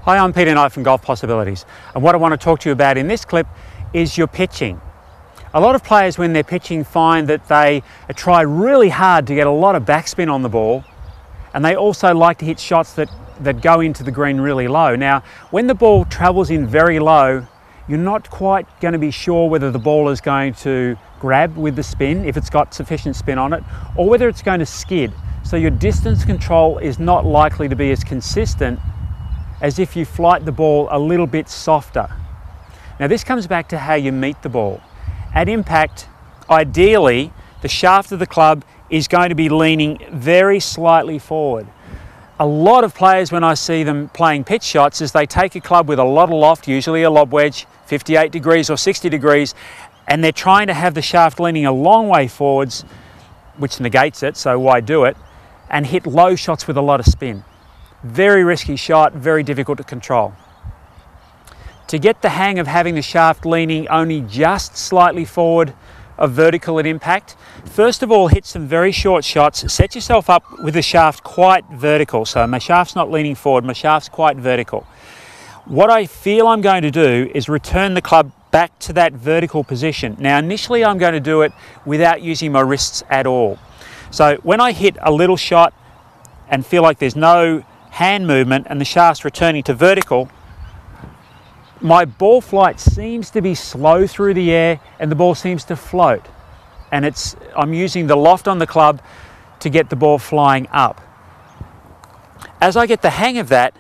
Hi, I'm Peter Knight from Golf Possibilities, and what I want to talk to you about in this clip is your pitching. A lot of players when they're pitching find that they try really hard to get a lot of backspin on the ball, and they also like to hit shots that go into the green really low. Now, when the ball travels in very low, you're not quite going to be sure whether the ball is going to grab with the spin, if it's got sufficient spin on it, or whether it's going to skid. So your distance control is not likely to be as consistent as if you flight the ball a little bit softer. Now this comes back to how you meet the ball. At impact, ideally, the shaft of the club is going to be leaning very slightly forward. A lot of players, when I see them playing pitch shots, is they take a club with a lot of loft, usually a lob wedge, 58 degrees or 60 degrees, and they're trying to have the shaft leaning a long way forwards, which negates it, so why do it, and hit low shots with a lot of spin. Very risky shot, very difficult to control. To get the hang of having the shaft leaning only just slightly forward of vertical at impact, first of all, hit some very short shots. Set yourself up with the shaft quite vertical. So my shaft's not leaning forward, my shaft's quite vertical. What I feel I'm going to do is return the club back to that vertical position. Now, initially I'm going to do it without using my wrists at all. So when I hit a little shot and feel like there's no hand movement and the shaft's returning to vertical, my ball flight seems to be slow through the air and the ball seems to float. And I'm using the loft on the club to get the ball flying up. As I get the hang of that,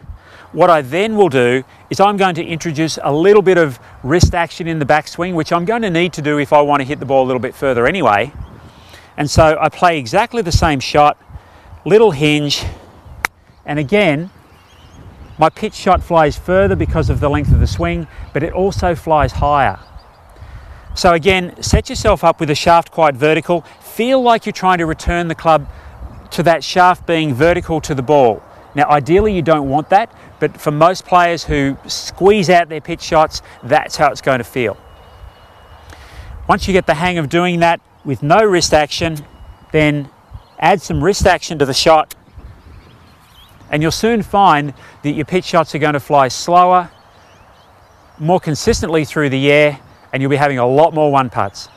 what I then will do is I'm going to introduce a little bit of wrist action in the backswing, which I'm going to need to do if I want to hit the ball a little bit further anyway. And so I play exactly the same shot, little hinge, and again, my pitch shot flies further because of the length of the swing, but it also flies higher. So again, set yourself up with the shaft quite vertical. Feel like you're trying to return the club to that shaft being vertical to the ball. Now, ideally you don't want that, but for most players who squeeze out their pitch shots, that's how it's going to feel. Once you get the hang of doing that with no wrist action, then add some wrist action to the shot, and you'll soon find that your pitch shots are going to fly slower, more consistently through the air, and you'll be having a lot more one putts.